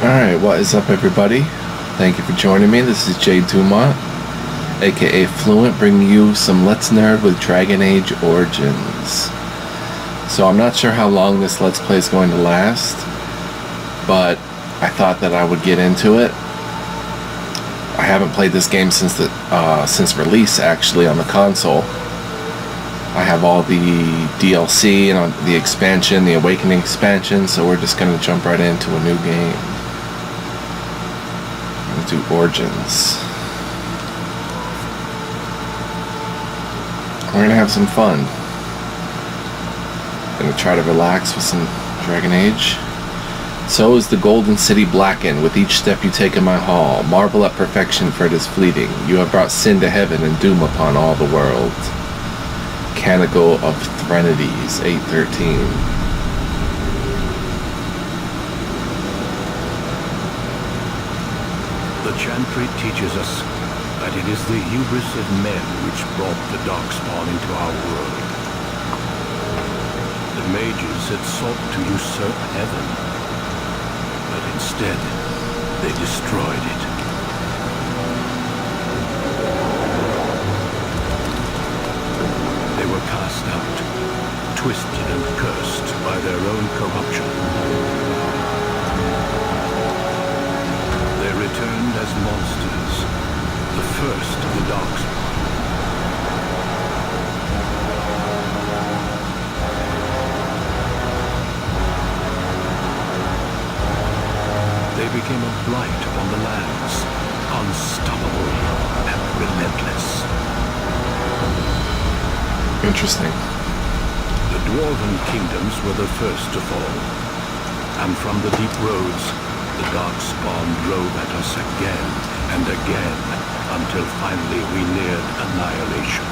Alright, what is up, everybody? Thank you for joining me. This is Jay Dumont, aka FLUENT, bringing you some Let's Nerd with Dragon Age Origins. So I'm not sure how long this Let's Play is going to last, but I thought that I would get into it. I haven't played this game since release, actually, on the console. I have all the DLC and the expansion, the Awakening expansion, so we're just going to jump right into a new game. Let's do Origins. We're going to have some fun. Going to try to relax with some Dragon Age. So is the Golden City blackened with each step you take in my hall. Marvel at perfection, for it is fleeting. You have brought sin to heaven and doom upon all the world. Canticle of Threnodies, 813. The chantry teaches us that it is the hubris of men which brought the darkspawn into our world. The mages had sought to usurp heaven, but instead they destroyed it. They were cast out, twisted and cursed by their own corruption. They returned as monsters, the first of the darkspawn. They became a blight upon the lands, unstoppable and relentless. Interesting. The dwarven kingdoms were the first to fall, and from the deep roads, the darkspawn drove at us again and again, until finally we neared annihilation.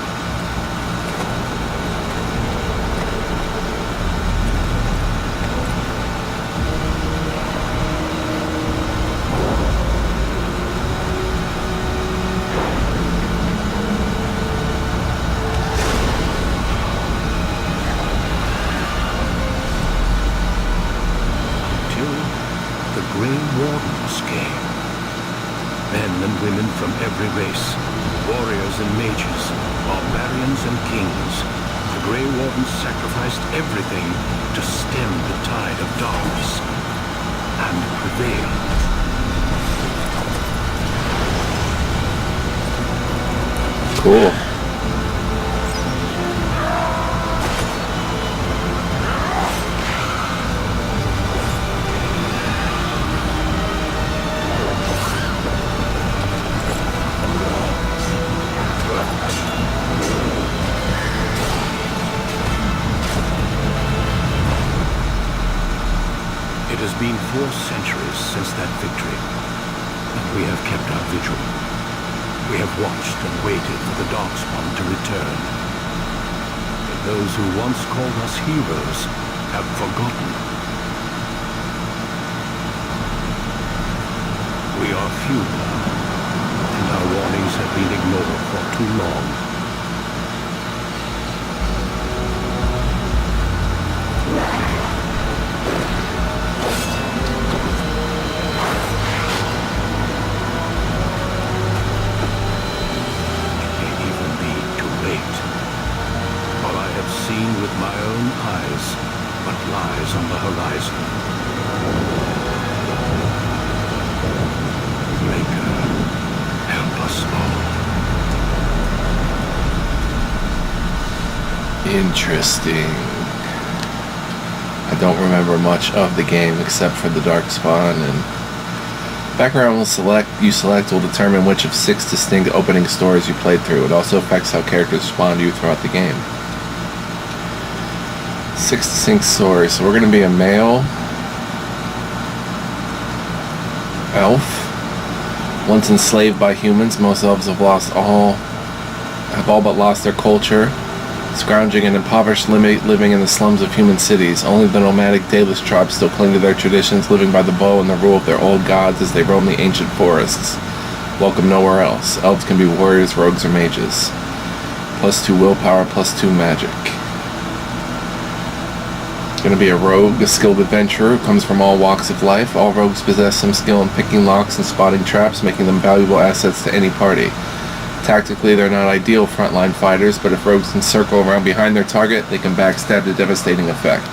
From every race, warriors and mages, barbarians and kings, the Grey Wardens sacrificed everything to stem the tide of darkness and prevail. Cool. It has been 4 centuries since that victory, and we have kept our vigil. We have watched and waited for the darkspawn to return. But those who once called us heroes have forgotten. We are few now, and our warnings have been ignored for too long. With my own eyes, what lies on the horizon. Maker, help us all. Interesting. I don't remember much of the game except for the darkspawn, and background you select will determine which of 6 distinct opening stories you played through. It also affects how characters respond to you throughout the game. 6 distinct stories. So we're going to be a male elf. Once enslaved by humans, most elves have all but lost their culture, scrounging and impoverished living in the slums of human cities. Only the nomadic Daedalus tribes still cling to their traditions, living by the bow and the rule of their old gods as they roam the ancient forests. Welcome nowhere else. Elves can be warriors, rogues, or mages. +2 willpower, +2 magic. Going to be a rogue, a skilled adventurer who comes from all walks of life. All rogues possess some skill in picking locks and spotting traps, making them valuable assets to any party. Tactically, they're not ideal frontline fighters, but if rogues can circle around behind their target, they can backstab to devastating effect.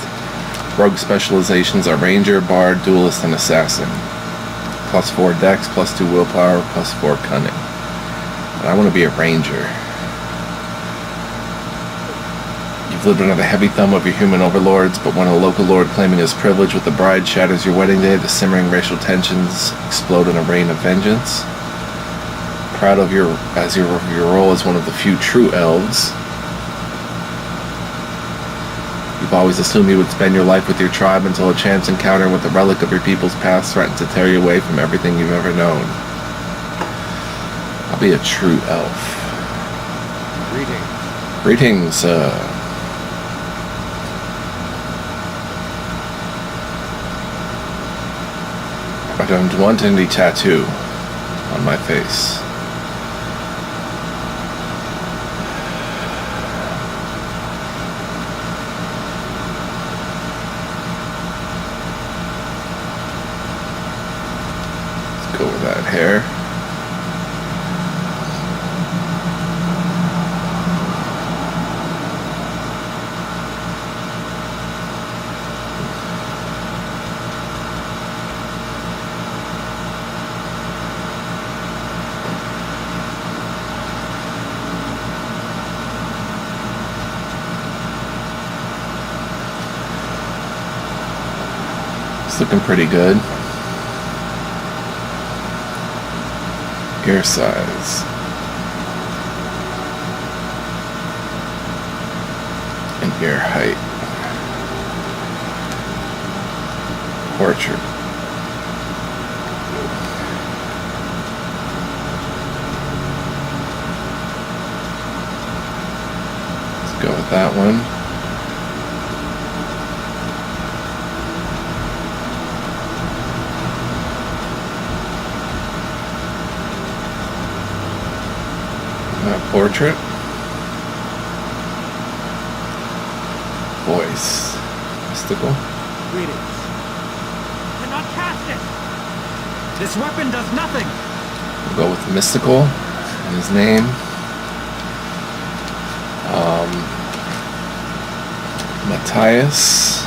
Rogue specializations are Ranger, Bard, Duelist, and Assassin. +4 Dex, +2 Willpower, +4 Cunning. And I want to be a Ranger. You've lived under the heavy thumb of your human overlords, but when a local lord claiming his privilege with the bride shatters your wedding day, the simmering racial tensions explode in a rain of vengeance. Proud of your role as one of the few true elves. You've always assumed you would spend your life with your tribe until a chance encounter with a relic of your people's past threatened to tear you away from everything you've ever known. I'll be a true elf. Greetings, I don't want any tattoo on my face. Let's go with that hair. Looking pretty good. Ear size. And ear height. Portrait. Let's go with that one. Portrait. Voice. Mystical. Greetings. Cannot cast it! This weapon does nothing! We'll go with mystical and his name. Matthias.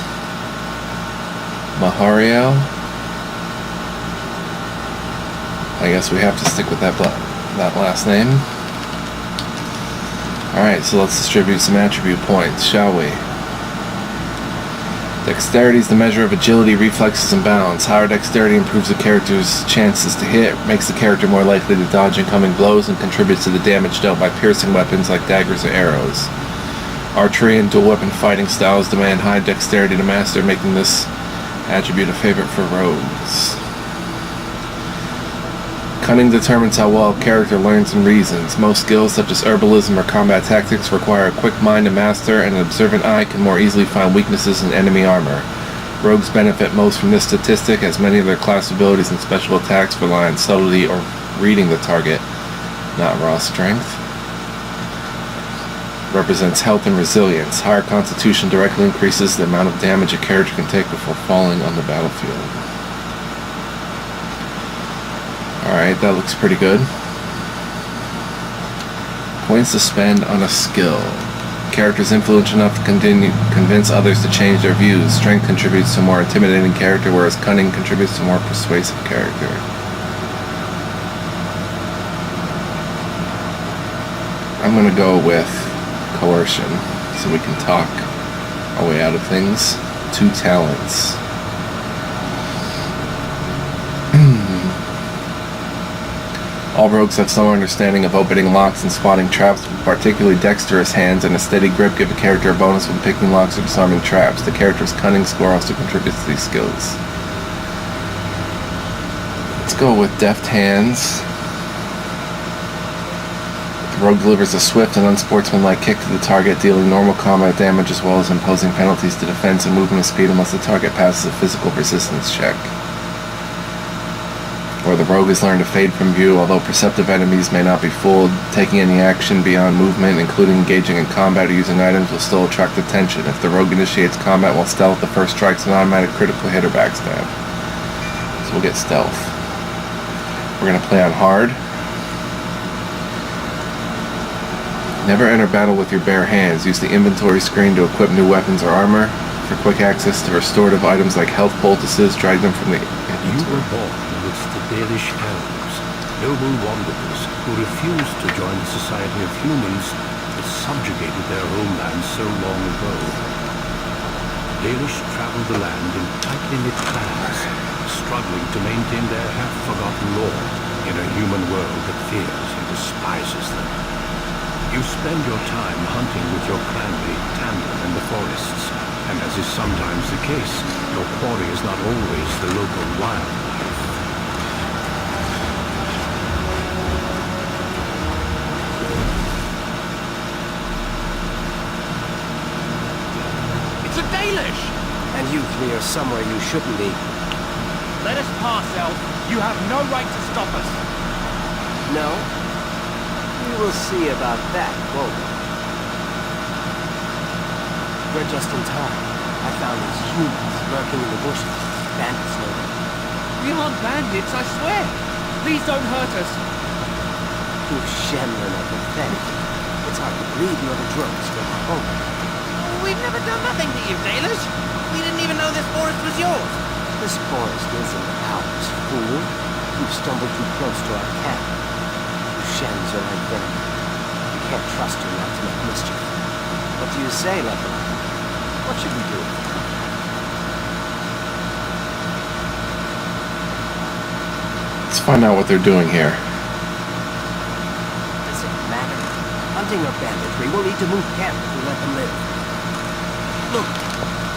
Mahariel. I guess we have to stick with that last name. Alright, so let's distribute some attribute points, shall we? Dexterity is the measure of agility, reflexes, and balance. Higher dexterity improves the character's chances to hit, makes the character more likely to dodge incoming blows, and contributes to the damage dealt by piercing weapons like daggers or arrows. Archery and dual weapon fighting styles demand high dexterity to master, making this attribute a favorite for rogues. Cunning determines how well a character learns and reasons. Most skills, such as herbalism or combat tactics, require a quick mind to master, and an observant eye can more easily find weaknesses in enemy armor. Rogues benefit most from this statistic, as many of their class abilities and special attacks rely on subtlety or reading the target, not raw strength. Represents health and resilience. Higher constitution directly increases the amount of damage a character can take before falling on the battlefield. Alright, that looks pretty good. Points to spend on a skill. Character's influential enough to convince others to change their views. Strength contributes to a more intimidating character, whereas cunning contributes to a more persuasive character. I'm going to go with coercion, so we can talk our way out of things. 2 talents. All rogues have some understanding of opening locks and spotting traps, with particularly dexterous hands and a steady grip give a character a bonus when picking locks or disarming traps. The character's cunning score also contributes to these skills. Let's go with deft hands. The rogue delivers a swift and unsportsmanlike kick to the target, dealing normal combat damage as well as imposing penalties to defense and movement speed unless the target passes a physical resistance check. or the rogue has learned to fade from view. Although perceptive enemies may not be fooled, taking any action beyond movement, including engaging in combat or using items, will still attract attention. If the rogue initiates combat while stealth, the first strike's an automatic critical hit or backstab. So we'll get stealth. We're going to play on hard. Never enter battle with your bare hands. Use the inventory screen to equip new weapons or armor. For quick access to restorative items like health poultices, drag them from the You were born amidst the Dalish elves, noble wanderers who refused to join the society of humans that subjugated their homeland so long ago. The Dalish traveled the land in tightly knit clans, struggling to maintain their half-forgotten lore in a human world that fears and despises them. You spend your time hunting with your clanmate Tandem in the forests, and as is sometimes the case, your quarry is not always the local wildlife. It's a Dalish! And you three are somewhere you shouldn't be. Let us pass, Elf. You have no right to stop us. No? We will see about that, won't we? We're just in time. I found these humans lurking in the bushes. Bandits know them. We aren't bandits, I swear. Please don't hurt us. You Shenlin are pathetic. It's hard to believe you're the drunks from home. We've never done nothing to you, Dalish. We didn't even know this forest was yours. This forest isn't ours, fool. You've stumbled too close to our camp. You Shens are like them. We can't trust you not to make mischief. What do you say, Leopard? What should we do? Let's find out what they're doing here. Does it matter? Hunting or banditry, we'll need to move camp if we let them live. Look,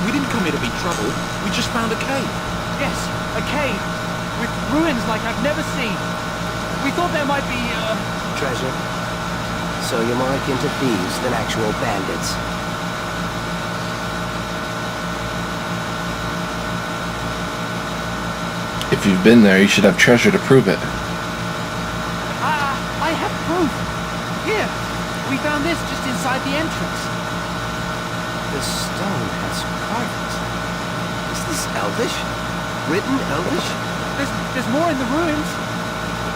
we didn't come here to be trouble. We just found a cave. Yes, a cave. With ruins like I've never seen. We thought there might be, Treasure? So you're more akin to thieves than actual bandits. If you've been there, you should have treasure to prove it. I have proof. Here, we found this just inside the entrance. This stone has carvings. Is this Elvish? Written Elvish? There's more in the ruins.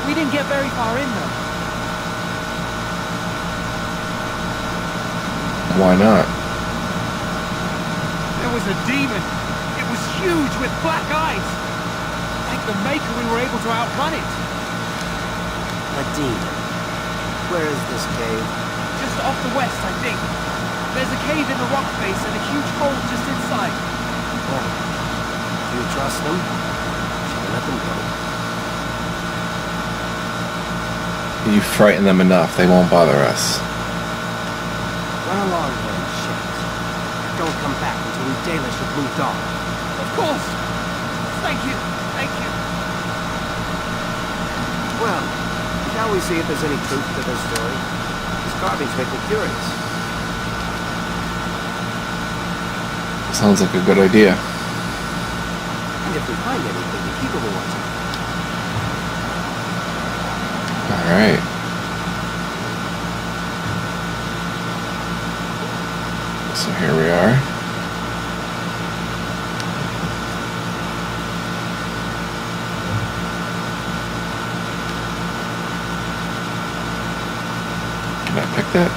We didn't get very far in, though. Why not? There was a demon. It was huge with black eyes. Like the Maker, we were able to outrun it. A demon. Where is this cave? Just off the west, I think. There's a cave in the rock face and a huge hole just inside. Well, do you trust them? Shall we let them go? You frighten them enough, they won't bother us. Run along then, Shens. Don't come back until we Dalish have moved on. Of course. Thank you. Thank you. Well, shall we see if there's any truth to this story? These carvings make me curious. Sounds like a good idea. And if we find anything, the people will want to. Alright. So here we are. Can I pick that?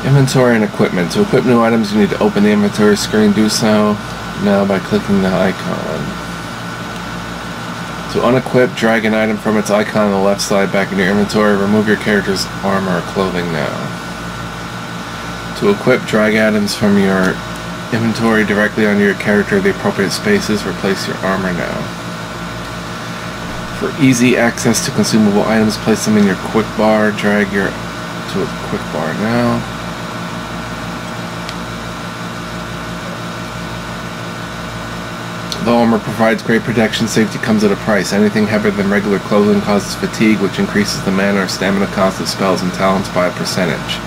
Inventory and equipment. To equip new items, you need to open the inventory screen. Do so now by clicking the icon. To unequip, drag an item from its icon on the left side back in your inventory. Remove your character's armor or clothing now. To equip, drag items from your inventory directly onto your character at the appropriate spaces. Replace your armor now. For easy access to consumable items, place them in your quick bar. Drag your to a quick bar now. Though armor provides great protection, safety comes at a price. Anything heavier than regular clothing causes fatigue, which increases the mana or stamina cost of spells and talents by a percentage.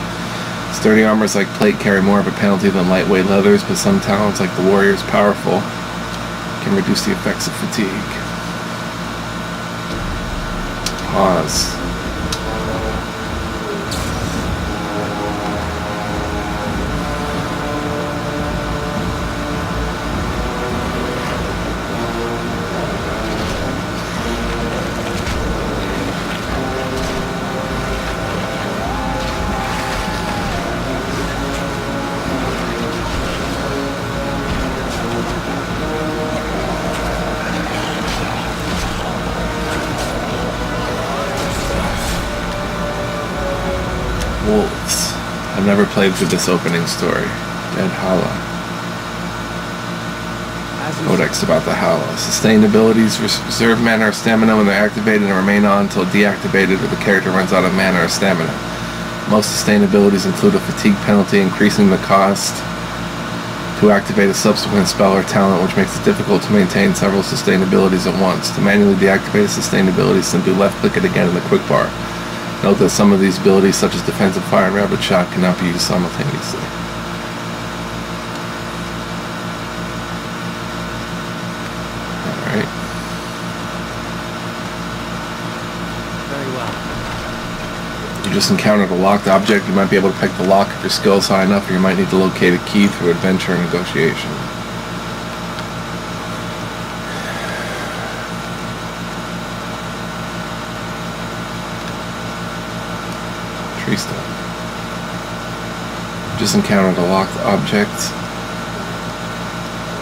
Sturdy armors like plate carry more of a penalty than lightweight leathers, but some talents like the warrior's powerful can reduce the effects of fatigue. Pause. Wolves. I've never played through this opening story. Dead Hala. Codex about the Hala. Sustained abilities reserve mana or stamina when they're activated and remain on until deactivated or the character runs out of mana or stamina. Most sustained abilities include a fatigue penalty, increasing the cost to activate a subsequent spell or talent, which makes it difficult to maintain several sustained abilities at once. To manually deactivate a sustained ability, simply left-click it again in the quick bar. Note that some of these abilities, such as defensive fire and rapid shot, cannot be used simultaneously. Alright. Very well. You just encountered a locked object. You might be able to pick the lock if your skill is high enough, or you might need to locate a key through adventure and negotiation. Stone. Just encountered a locked object.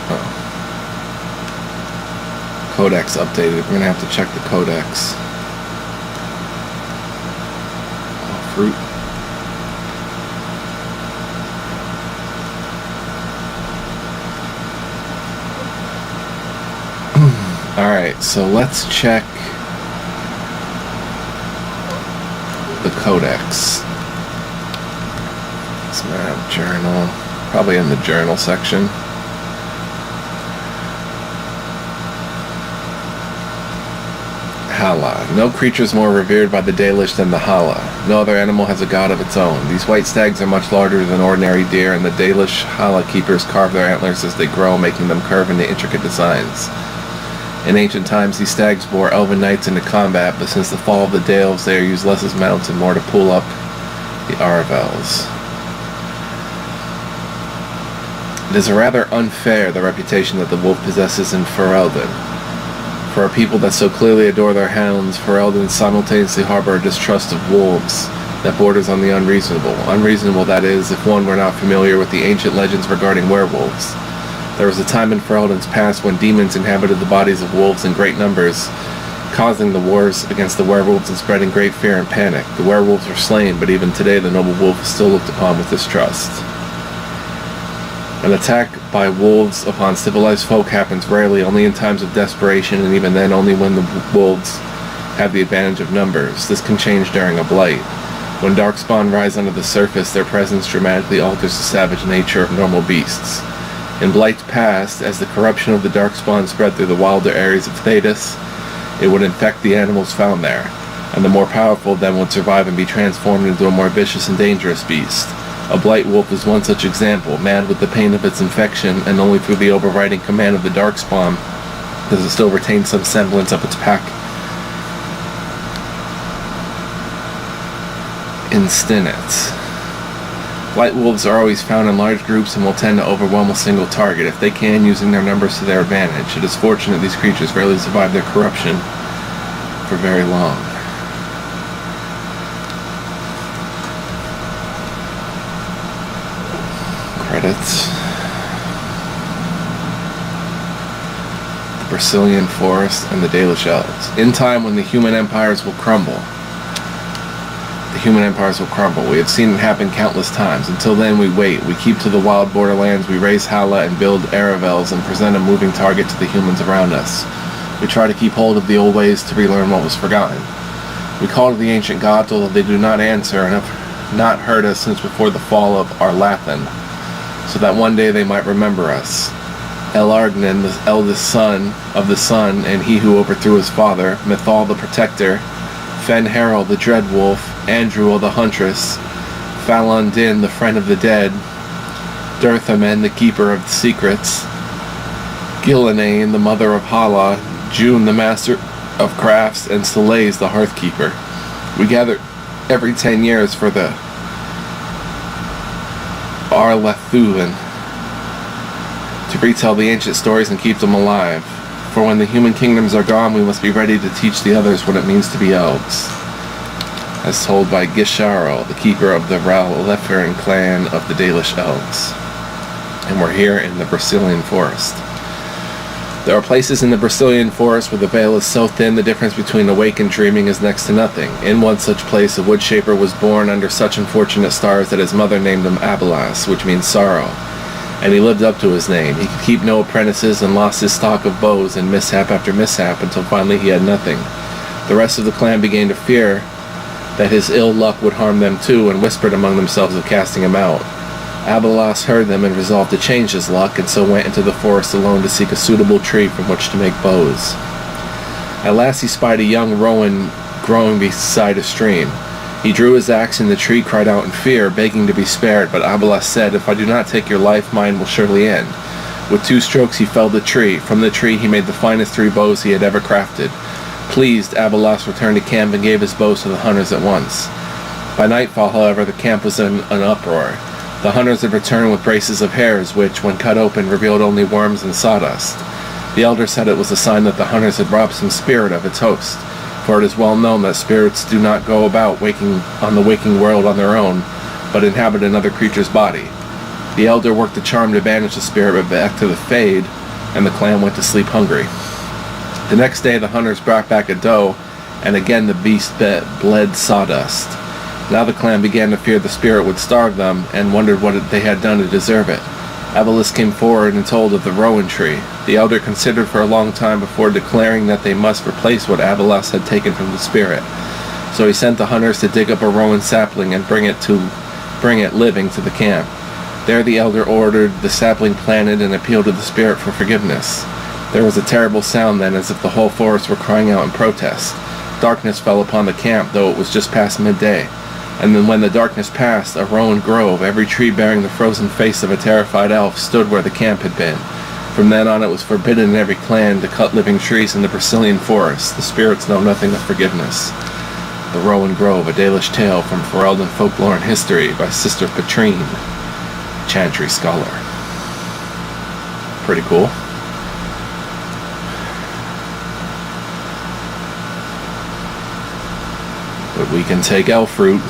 Oh. Codex updated. We're gonna have to check the codex. Oh, fruit. Alright, so let's check the codex. Map journal, probably in the journal section. Hala. No creature is more revered by the Dalish than the Hala. No other animal has a god of its own. These white stags are much larger than ordinary deer, and the Dalish Hala keepers carve their antlers as they grow, making them curve into intricate designs. In ancient times, these stags bore elven knights into combat, but since the fall of the Dales, they are used less as mounts and more to pull up the Arvels. It is rather unfair, the reputation that the wolf possesses in Ferelden. For a people that so clearly adore their hounds, Fereldans simultaneously harbor a distrust of wolves that borders on the unreasonable. Unreasonable, that is, if one were not familiar with the ancient legends regarding werewolves. There was a time in Ferelden's past when demons inhabited the bodies of wolves in great numbers, causing the wars against the werewolves and spreading great fear and panic. The werewolves were slain, but even today the noble wolf is still looked upon with distrust. An attack by wolves upon civilized folk happens rarely, only in times of desperation, and even then only when the wolves have the advantage of numbers. This can change during a blight. When darkspawn rise under the surface, their presence dramatically alters the savage nature of normal beasts. In blights past, as the corruption of the darkspawn spread through the wilder areas of Thedas, it would infect the animals found there, and the more powerful of them would survive and be transformed into a more vicious and dangerous beast. A blight wolf is one such example. Mad with the pain of its infection, and only through the overriding command of the darkspawn does it still retain some semblance of its pack instinct. Blight wolves are always found in large groups and will tend to overwhelm a single target if they can, using their numbers to their advantage. It is fortunate these creatures rarely survive their corruption for very long. Credits. The Brazilian Forest and the Dalish Elves. In time, when the human empires will crumble. We have seen it happen countless times. Until then, we wait. We keep to the wild borderlands. We raise Hala and build Aravels and present a moving target to the humans around us. We try to keep hold of the old ways to relearn what was forgotten. We call to the ancient gods, although they do not answer and have not heard us since before the fall of Arlathan, so that one day they might remember us. Elargnan, the eldest son of the sun, and he who overthrew his father, Mithal the protector, Fen Harel the dread wolf, Andruel the huntress, Falon Din, the friend of the dead, Durthamen, the keeper of the secrets, Gillanane, the mother of Hala, June, the master of crafts, and Soleil, the hearthkeeper. We gather every 10 years for the Arlethuin to retell the ancient stories and keep them alive. For when the human kingdoms are gone, we must be ready to teach the others what it means to be elves. As told by Gisharo, the keeper of the Raleferin clan of the Dalish elves. And we're here in the Brazilian forest. There are places in the Brazilian forest where the veil is so thin the difference between awake and dreaming is next to nothing. In one such place, a woodshaper was born under such unfortunate stars that his mother named him Abelas, which means sorrow. And he lived up to his name. He could keep no apprentices and lost his stock of bows in mishap after mishap until finally he had nothing. The rest of the clan began to fear that his ill luck would harm them too, and whispered among themselves of casting him out. Abelas heard them and resolved to change his luck, and so went into the forest alone to seek a suitable tree from which to make bows. At last he spied a young rowan growing beside a stream. He drew his axe, and the tree cried out in fear, begging to be spared, but Abelas said, "If I do not take your life, mine will surely end." With 2 strokes he felled the tree. From the tree he made the finest 3 bows he had ever crafted. Pleased, Abelas returned to camp and gave his bows to the hunters at once. By nightfall, however, the camp was in an uproar. The hunters had returned with braces of hares, which, when cut open, revealed only worms and sawdust. The elder said it was a sign that the hunters had robbed some spirit of its host, for it is well known that spirits do not go about on the waking world on their own, but inhabit another creature's body. The elder worked a charm to banish the spirit back to the Fade, and the clan went to sleep hungry. The next day the hunters brought back a doe, and again the beast bled sawdust. Now the clan began to fear the spirit would starve them, and wondered what they had done to deserve it. Abelas came forward and told of the rowan tree. The elder considered for a long time before declaring that they must replace what Abelas had taken from the spirit. So he sent the hunters to dig up a rowan sapling and bring it living to the camp. There the elder ordered the sapling planted and appealed to the spirit for forgiveness. There was a terrible sound then, as if the whole forest were crying out in protest. Darkness fell upon the camp, though it was just past midday. And then when the darkness passed, a rowan grove, every tree bearing the frozen face of a terrified elf, stood where the camp had been. From then on it was forbidden in every clan to cut living trees in the Brazilian forest. The spirits know nothing of forgiveness. The Rowan Grove, a Dalish tale from Ferelden Folklore and History by Sister Patrine, Chantry Scholar. Pretty cool. But we can take elf fruit.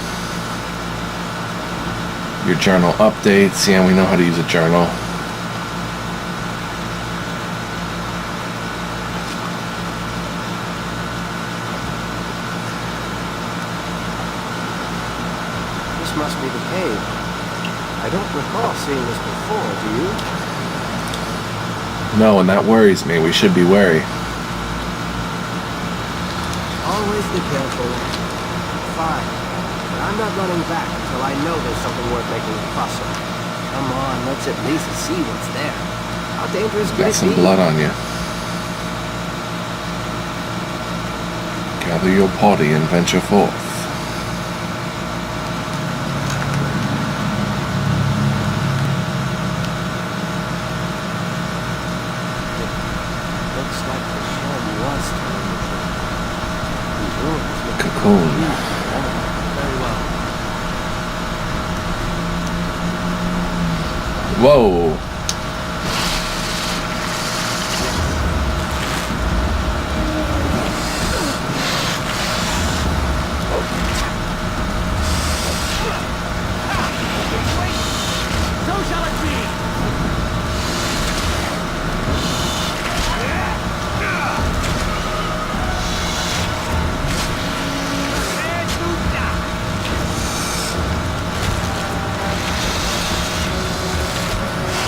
Your journal updates. Yeah, we know how to use a journal. This must be the cave. I don't recall seeing this before, do you? No, and that worries me. We should be wary. Always be careful. Fine. But I'm not running back until I know there's something worth making a fuss of. Come on, let's at least see what's there. How dangerous could Got it some be? blood on you. Gather your party and venture forth. Looks like the shed was telling the truth. These rooms look Cocoon. very well. Whoa. So shall it be!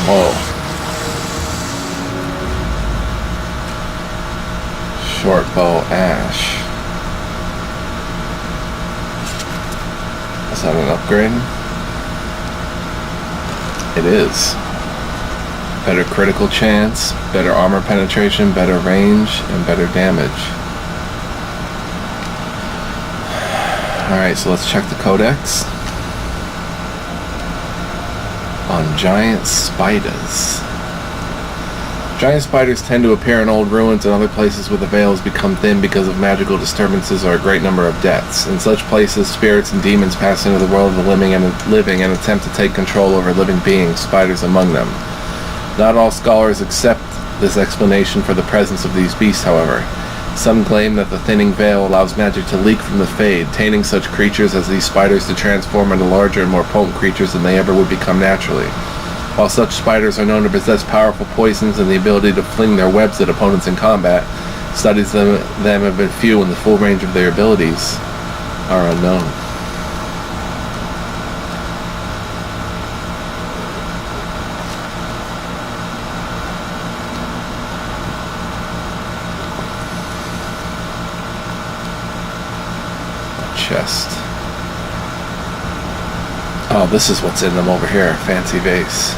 Whoa. Short bow ash. Is that an upgrade? It is. Better critical chance, better armor penetration, better range, and better damage. Alright, so let's check the codex. on giant spiders. Giant spiders tend to appear in old ruins and other places where the veils become thin because of magical disturbances or a great number of deaths. In such places, spirits and demons pass into the world of the living and attempt to take control over living beings, spiders among them. Not all scholars accept this explanation for the presence of these beasts, however. Some claim that the thinning veil allows magic to leak from the Fade, tainting such creatures as these spiders to transform into larger and more potent creatures than they ever would become naturally. While such spiders are known to possess powerful poisons and the ability to fling their webs at opponents in combat, studies of them have been few and the full range of their abilities are unknown. Chest. Oh, this is what's in them over here. Fancy vase.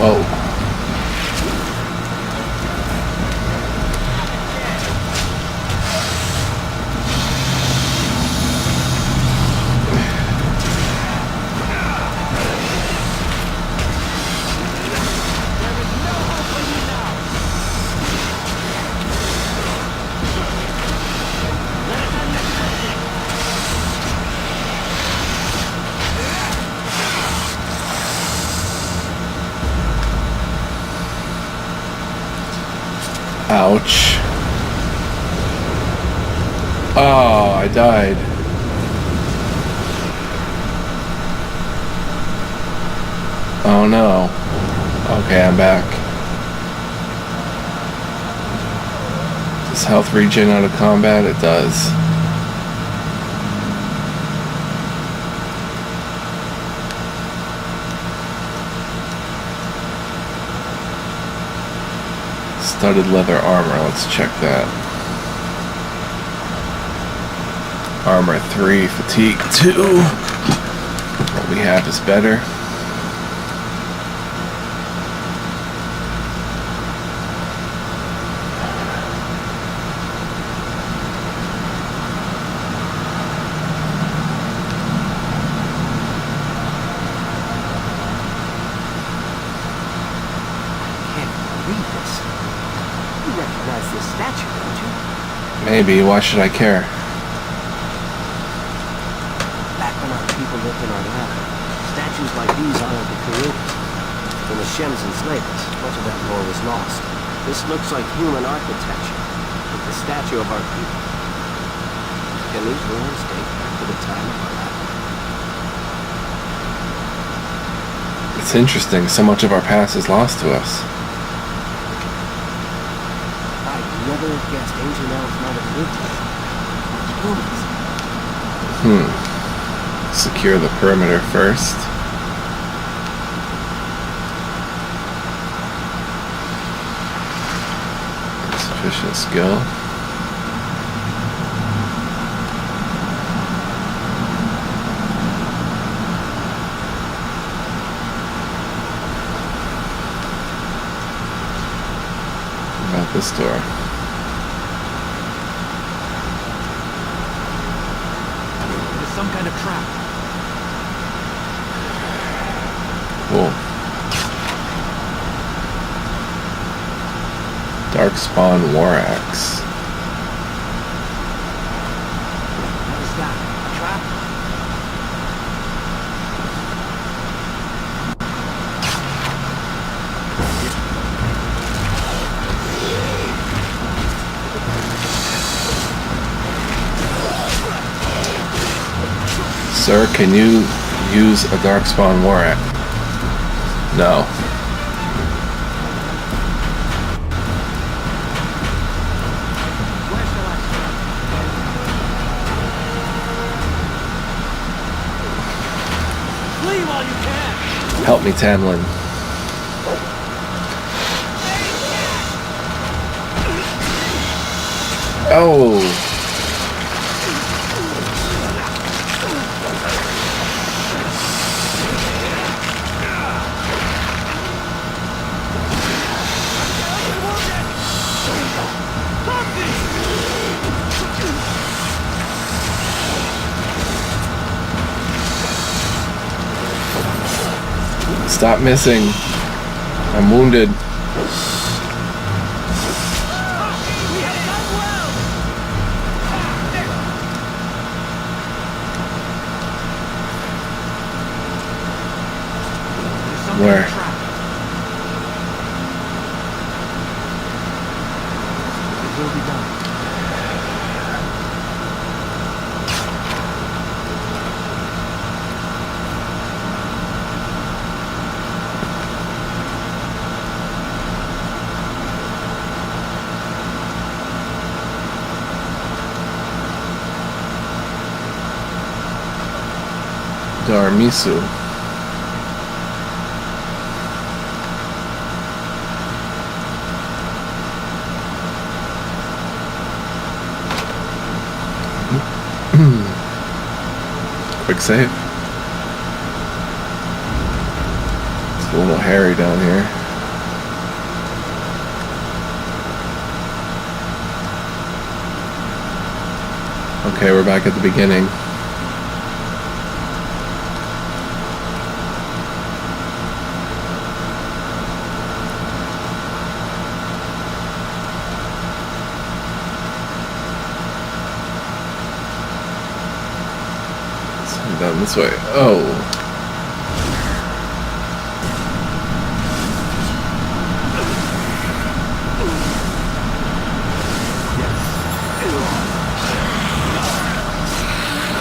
Whoa. Ouch. Oh, I died. Oh no. Okay, I'm back. Does health regen out of combat? It does. Studded leather armor, let's check that. Armor 3, fatigue 2. What we have is better. Maybe, why should I care? Back when our people lived in our land, statues like these honored the creators. When the Shems enslaved us, much of that lore was lost. This looks like human architecture, with the statue of our people. Can these ruins date back to the time of our land? It's interesting, so much of our past is lost to us. Never have guessed ancient elves might have lived here. Humans. Secure the perimeter first. Insufficient skill. What about this door? Some kind of trap. Cool. Darkspawn War Axe. What is that? A trap? Sir, can you use a Darkspawn War Axe? No. while you can. Help me, Tamlin. Oh! Stop missing. I'm wounded. Where? It will be done. Darmisu. Quick save. It's a little hairy down here. Okay, we're back at the beginning. Down this way. Oh.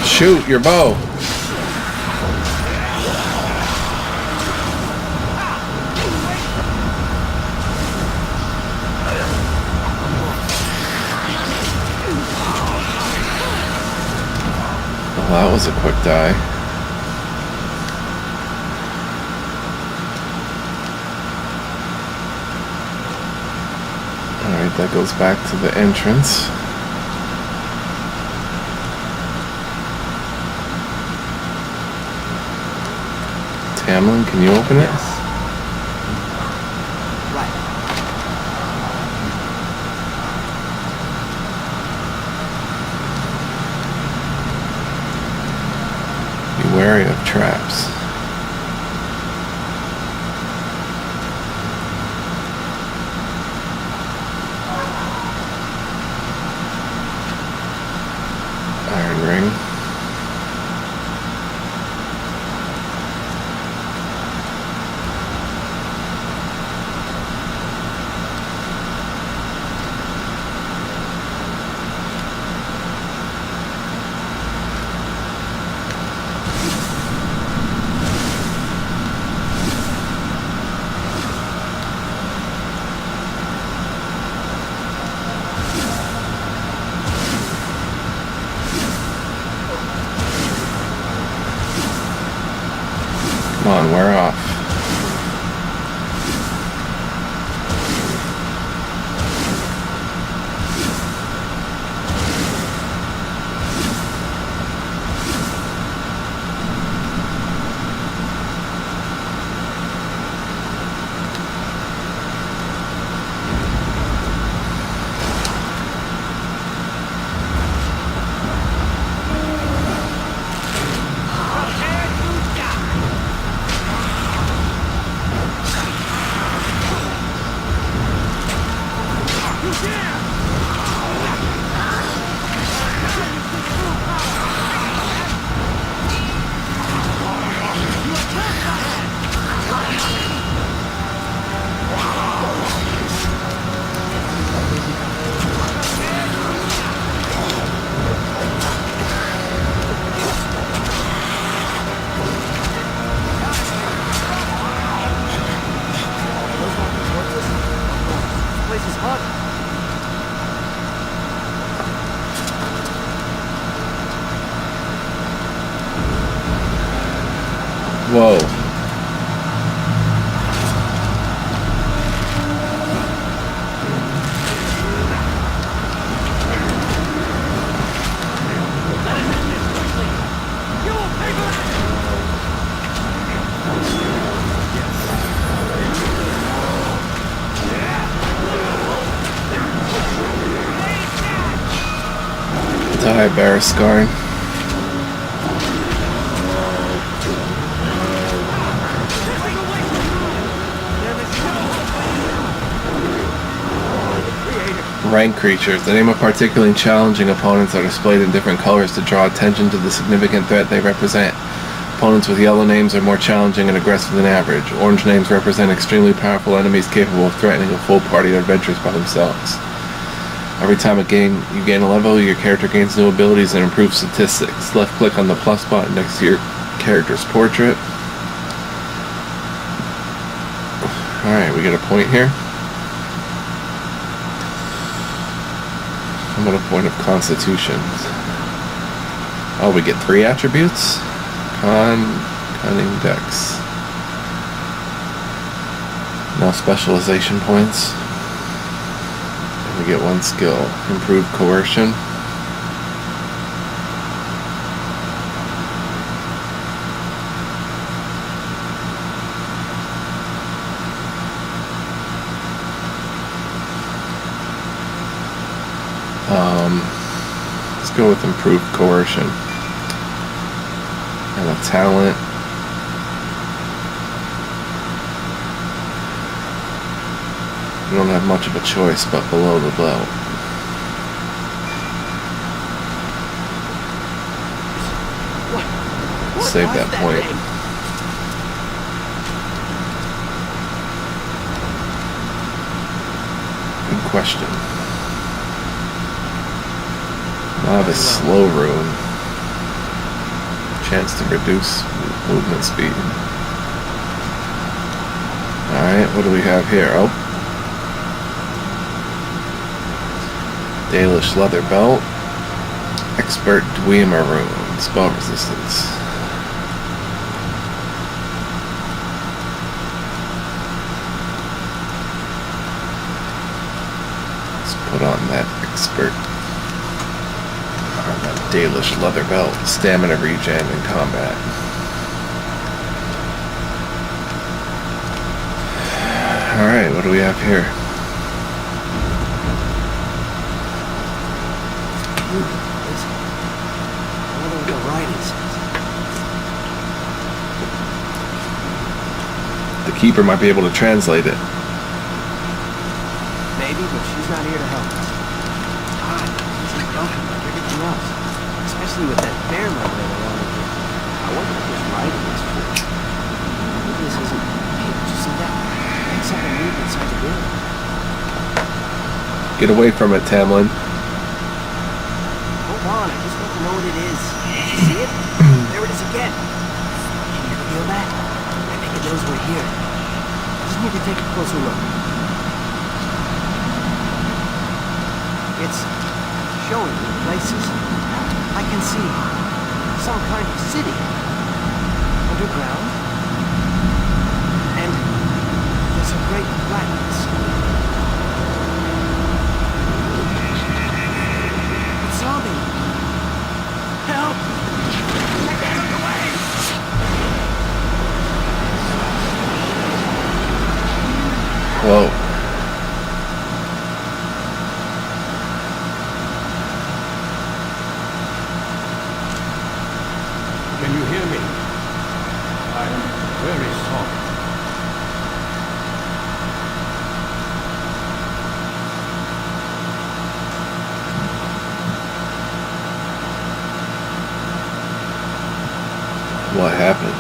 Shoot your bow. Well, that was a quick die. Alright, that goes back to the entrance. Tamlin, can you open it? Right. Be wary of traps. Iron ring. Come on, we're off. Whoa. Die, Barascarn. Rank creatures. The name of particularly challenging opponents are displayed in different colors to draw attention to the significant threat they represent. Opponents with yellow names are more challenging and aggressive than average. Orange names represent extremely powerful enemies capable of threatening a full party or adventures by themselves. Every time you gain a level, your character gains new abilities and improves statistics. Left click on the plus button next to your character's portrait. Alright, we get a point here. I'm at a point of constitution. Oh, we get 3 attributes? Cunning, dex. No specialization points. And we get 1 skill. Improved coercion. Let's go with improved coercion. And a talent. We don't have much of a choice, but below the belt. What Save was that point. thing? Good question. Novice slow rune. Chance to reduce movement speed. Alright, what do we have here? Oh. Dalish leather belt. Expert Dwemer rune. Spell resistance. Let's put on that expert. That Dalish leather belt. Stamina regen in combat. Alright, what do we have here? What are the writings? The keeper might be able to translate it. Maybe, but she's not here to help us. God, she's broken like everything else. Especially with that bear memory around again. I wonder what this writing is for. Maybe this isn't... Hey, did you see that? Like something moved inside the building. Get away from it, Tamlin. Hold on, I just want to know what it is. Did you see it? There it is again. Can you feel that? I think it knows we're here. Just need to take a closer look. It's showing me places. I can see some kind of city. Underground. And there's a great blackness. It's sobbing. Help! Get away! Whoa. Can you hear me? I am very sorry. What happened?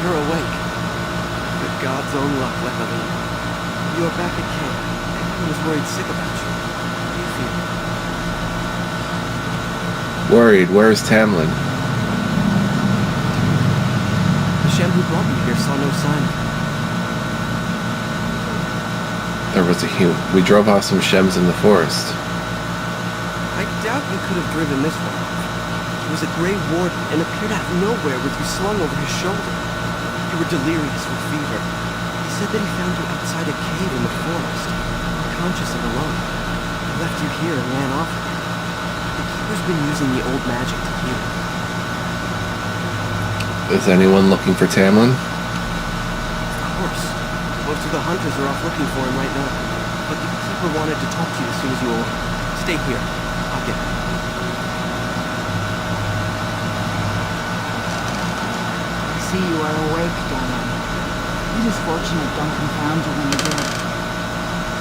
You're awake. With God's own luck, luckily. You're back at camp. Everyone is worried sick about you. How do you feel? Worried. Where's Tamlin? The Shem who brought me here saw no sign of her. there was a we drove off some shems in the forest. I doubt you could have driven this one off. He was a Grey Warden and appeared out of nowhere with you slung over his shoulder. You were delirious with fever. He said that he found you outside a cave in the forest, unconscious and alone. He left you here and ran off again. The Keeper's been using the old magic to heal him. Is anyone looking for Tamlin? Of course. Most of the hunters are off looking for him right now. But the Keeper wanted to talk to you as soon as you awoke. Stay here. I'll get him. I see you are awake, darling. It is fortunate Duncan found you when he did.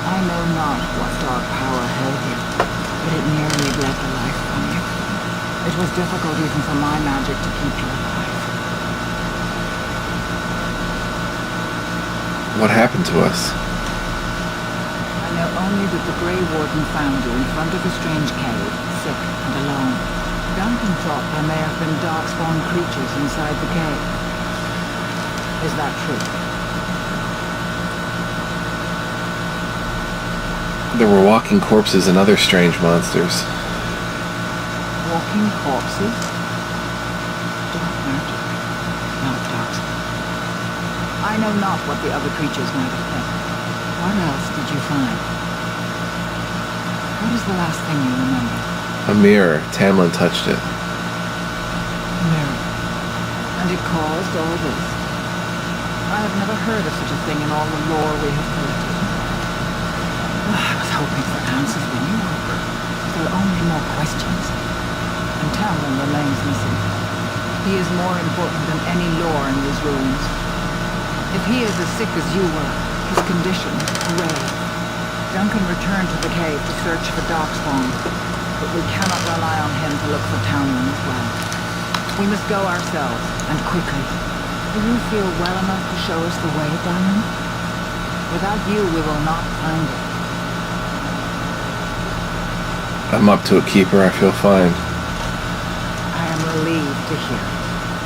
I know not what dark power held you, but it nearly bled the life from you. It was difficult even for my magic to keep you alive. What happened to us? I know only that the Grey Warden found you in front of a strange cave, sick and alone. Duncan thought there may have been darkspawn creatures inside the cave. Is that true? There were walking corpses and other strange monsters. Walking corpses? Dark magic, not darkspawn. I know not what the other creatures might have been. What else did you find? What is the last thing you remember? A mirror. Tamlin touched it. A mirror. And it caused all this. I have never heard of such a thing in all the lore we have collected. I was hoping for answers when you woke. There are only more questions. And Tamlin remains missing. He is more important than any lore in these ruins. If he is as sick as you were, his condition, grave. Duncan returned to the cave to search for darkspawn, but we cannot rely on him to look for Tamlin as well. We must go ourselves, and quickly. Do you feel well enough to show us the way, Diamond? Without you, we will not find it. I'm up to a keeper. I feel fine. I am relieved to hear it.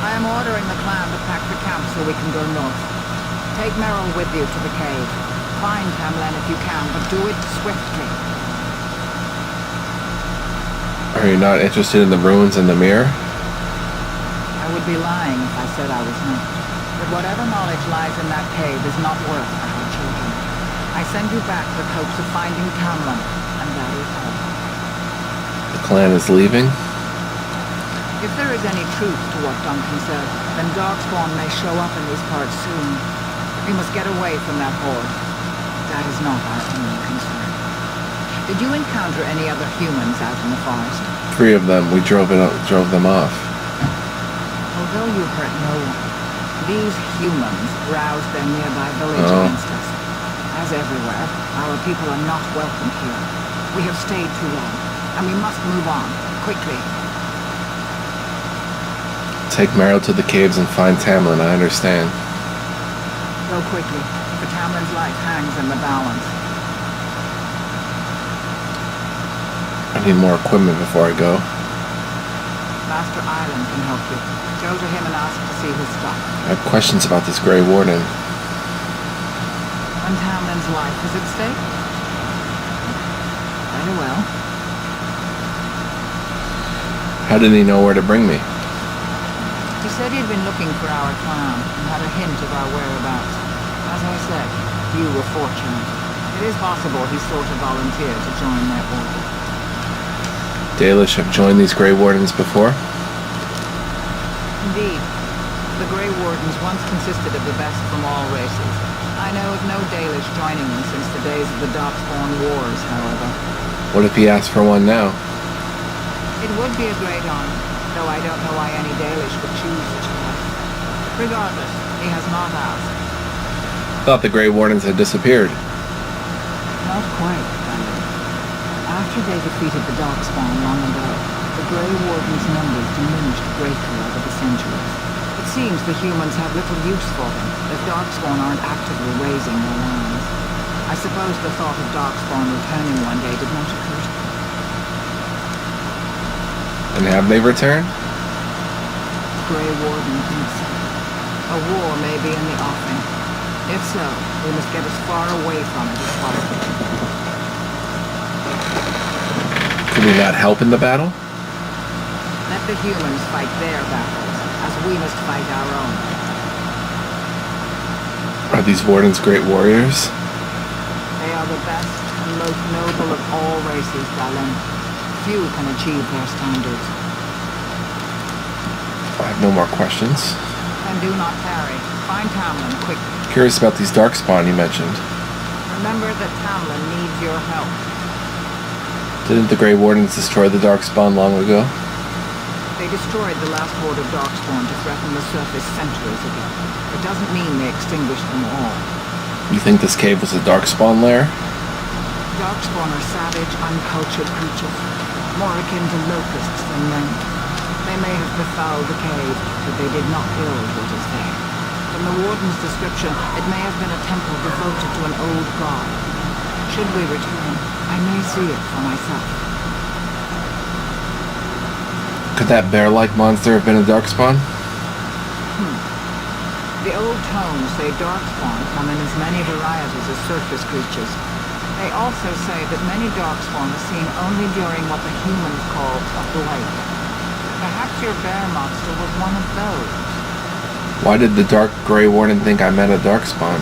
I am ordering the clan to pack the camp so we can go north. Take Merrill with you to the cave. Find Tamlin if you can, but do it swiftly. Are you not interested in the ruins and the mirror? I would be lying if I said I was not. But whatever knowledge lies in that cave is not worth our children. I send you back with hopes of finding Tamlin, and that is all. The clan is leaving? If there is any truth to what Duncan said, then darkspawn may show up in these parts soon. We must get away from that horde. That is not our only concern. Did you encounter any other humans out in the forest? 3 of them. We drove them off. Although you hurt no one, these humans roused their nearby village against us. As everywhere, our people are not welcome here. We have stayed too long, and we must move on, quickly. Take Merrill to the caves and find Tamlin. I understand. Go quickly, for Tamlin's life hangs in the balance. I need more equipment before I go. Master Island can help you. Go to him and ask to see his stock. I have questions about this Grey Warden. When Tamlin's life is at stake? Very well. How did he know where to bring me? He said he'd been looking for our clan and had a hint of our whereabouts. As I said, you were fortunate. It is possible he sought a volunteer to join their order. Dalish have joined these Grey Wardens before? Indeed. The Grey Wardens once consisted of the best from all races. I know of no Dalish joining them since the days of the Darkspawn Wars, however. What if he asked for one now? It would be a great honor, though I don't know why any Dalish would choose such a life. Regardless, he has not asked. Thought the Grey Wardens had disappeared. Not quite, Diamond. After they defeated the Darkspawn long ago, the Grey Warden's numbers diminished greatly over the centuries. It seems the humans have little use for them, if Darkspawn aren't actively raising their lands. I suppose the thought of Darkspawn returning one day did not occur to them. And have they returned? Grey Warden thinks so. A war may be in the offing. If so, we must get as far away from it as possible. Can we not help in the battle? Let the humans fight their battles, as we must fight our own. Are these wardens great warriors? They are the best and most noble of all races, Dallin. Few can achieve their standards. I have no more questions. And do not tarry. Find Tamlin quickly. Curious about these darkspawn you mentioned. Remember that Tamlin needs your help. Didn't the Grey Wardens destroy the darkspawn long ago? They destroyed the last horde of Darkspawn to threaten the surface centuries ago. It doesn't mean they extinguished them all. You think this cave was a darkspawn lair? Darkspawn are savage, uncultured creatures, more akin to locusts than men. They may have befouled the cave, but they did not build what is there. From the Warden's description, it may have been a temple devoted to an old god. Should we return, I may see it for myself. Could that bear-like monster have been a darkspawn? The old tomes say Darkspawn come in as many varieties as surface creatures. They also say that many Darkspawn are seen only during what the humans call a blight. Perhaps your bear monster was one of those. Why did the Dark Grey Warden think I meant a darkspawn?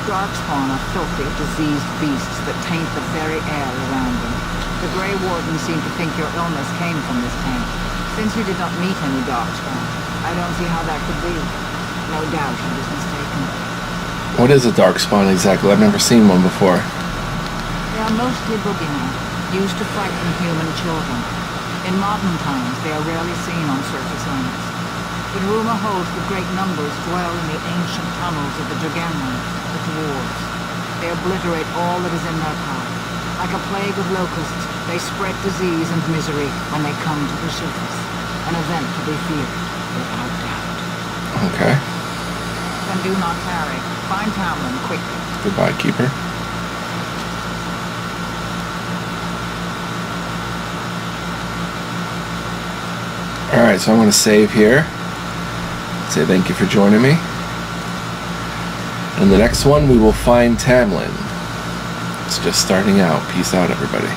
Darkspawn are filthy, diseased beasts that taint the very air around them. The Grey Warden seemed to think your illness came from this taint. Since you did not meet any Darkspawn, I don't see how that could be. No doubt I was mistaken. What is a darkspawn exactly? I've never seen one before. They are mostly boogeymen, used to frighten human children. In modern times, they are rarely seen on surface lands. But rumor holds that great numbers dwell in the ancient tunnels of the Dragamon, the dwarves. They obliterate all that is in their power. Like a plague of locusts, they spread disease and misery when they come to the surface. An event to be feared, without doubt. Okay. Then do not tarry. Find Tamlin quickly. Goodbye, Keeper. Alright, so I'm going to save here. Say thank you for joining me. In the next one, we will find Tamlin. It's just starting out. Peace out, everybody.